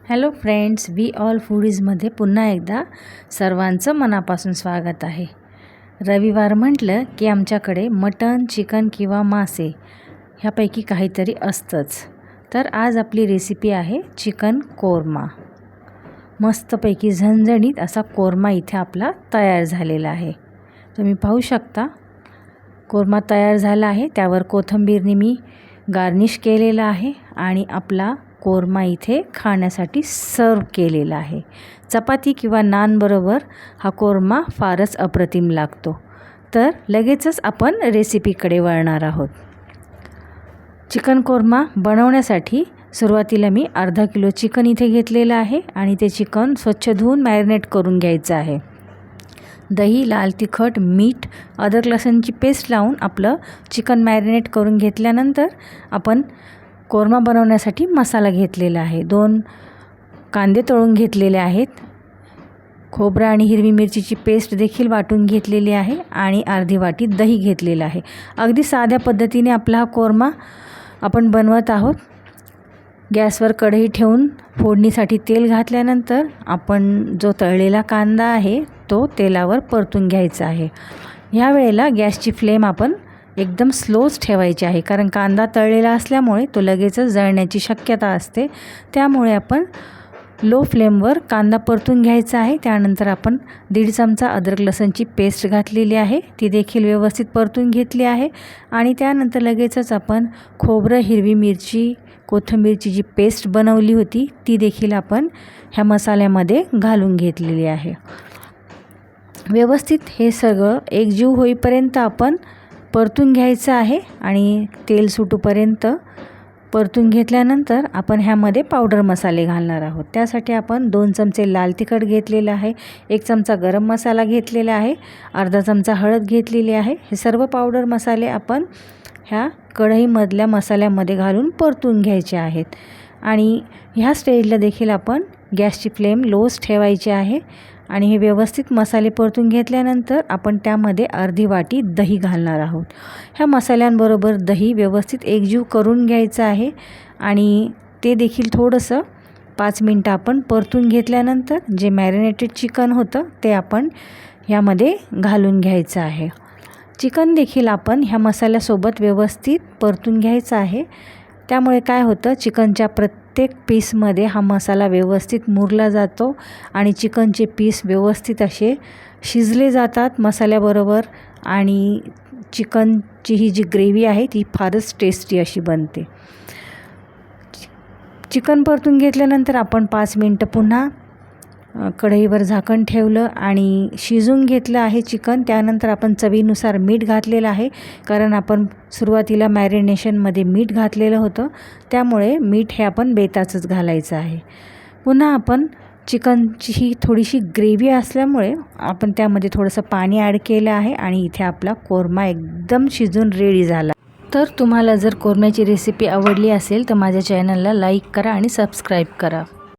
Hello friends, we all फूडीजमध्ये पुन्हा एकदा सर्वांचं मनापासून स्वागत आहे। रविवार म्हटलं की आमच्याकडे मटण, चिकन किंवा मासे ह्यापैकी काहीतरी असतंच। तर आज आपली रेसिपी आहे चिकन कोरमा। मस्तपैकी झणझणीत असा कोरमा इथे आपला तयार झालेला आहे। तुम्ही पाहू शकता कोरमा तयार झाला आहे। त्यावर कोथिंबीरने मी गार्निश केलेला आहे आणि आपला कोरमा इथे खाण्यासाठी सर्व केलेला आहे। चपाती किंवा नान बरोबर हा कोरमा फारच अप्रतिम लागतो। तर लगेचच आपण रेसिपीकडे वळणार आहोत। चिकन कोरमा बनवण्यासाठी सुरुवातीला मी अर्धा किलो चिकन इथे घेतलेलं आहे आणि ते चिकन स्वच्छ धुवून मॅरिनेट करून घ्यायचं आहे। दही, लाल तिखट, मीठ, अद्रक लसूणची पेस्ट लावून आपलं चिकन मॅरिनेट करून घेतल्यानंतर आपण कोरमा बनवण्यासाठी मसाला घेतलेला आहे। 2 कांदे तळून घेतलेले आहेत। खोबरं आणि हिरवी मिरचीची पेस्ट देखील वाटून घेतलेली आहे आणि अर्धी वाटी दही घेतलेलं आहे। अगदी साध्या पद्धतीने आपला हा कोरमा आपण बनवत आहोत। गॅसवर कढई ठेवून फोडणीसाठी तेल घातल्यानंतर आपण जो तळलेला कांदा आहे तो तेलावर परतून घ्यायचा आहे। ह्या वेळेला गॅसची फ्लेम आपण एकदम स्लोच ठेवायची आहे, कारण कांदा तळलेला असल्यामुळे तो लगेचच जळण्याची शक्यता असते। त्यामुळे आपण लो फ्लेमवर कांदा परतून घ्यायचा आहे। त्यानंतर आपण 1.5 चमचा अद्रक लसूणची पेस्ट घातलेली आहे, ती देखील व्यवस्थित परतून घेतली आहे। आणि त्यानंतर लगेचच आपण खोबरं, हिरवी मिरची, कोथिंबीरची जी पेस्ट बनवली होती ती देखील आपण ह्या मसाल्यामध्ये घालून घेतलेली आहे। व्यवस्थित हे सगळं एकजीव होईपर्यंत आपण परतून घ्यायचं आहे आणि तेल सुटूपर्यंत परतून घेतल्यानंतर आपण ह्यामध्ये पावडर मसाले घालणार आहोत। त्यासाठी आपण 2 चमचे लाल तिखट घेतलेलं आहे, 1 चमचा गरम मसाला घेतलेला आहे, अर्धा चमचा हळद घेतलेली आहे। हे सर्व पावडर मसाले आपण ह्या कढईमधल्या मसाल्यामध्ये घालून परतून घ्यायचे आहेत। आणि ह्या स्टेजला देखील आपण गॅसची फ्लेम लोच ठेवायची आहे। आणि हे व्यवस्थित मसाले परतून घेतल्यानंतर आपण त्यामध्ये अर्धी वाटी दही घालणार आहोत। ह्या मसाल्यांबरोबर दही व्यवस्थित एकजीव करून घ्यायचं आहे आणि ते देखील थोडंसं 5 मिनटं आपण परतून घेतल्यानंतर जे मॅरिनेटेड चिकन होतं ते आपण ह्यामध्ये घालून घ्यायचं आहे। चिकन देखील आपण ह्या मसाल्यासोबत व्यवस्थित परतून घ्यायचं आहे। त्यामुळे काय होतं, चिकनच्या प्रत्येक पीसमध्ये हा मसाला व्यवस्थित मुरला जातो आणि चिकनचे पीस व्यवस्थित असे शिजले जातात मसाल्याबरोबर आणि चिकनची ही जी ग्रेव्ही आहे ती फारच टेस्टी अशी बनते। चिकन परतून घेतल्यानंतर आपण 5 मिनटं पुन्हा कढईवर झाकण ठेवलं आणि शिजून घेतलं आहे चिकन। त्यानंतर आपण चवीनुसार मीठ घातलेलं आहे, कारण आपण सुरुवातीला मॅरिनेशनमध्ये मीठ घातलेलं होतं, त्यामुळे मीठ हे आपण बेताचंच घालायचं आहे। पुन्हा आपण चिकनची ही थोडीशी ग्रेव्ही असल्यामुळे आपण त्यामध्ये थोडंसं पाणी ॲड केलं आहे आणि इथे आपला कोरमा एकदम शिजून रेडी झाला। तर तुम्हाला जर कोरम्याची रेसिपी आवडली असेल तर माझ्या चॅनलला लाईक करा आणि सबस्क्राईब करा।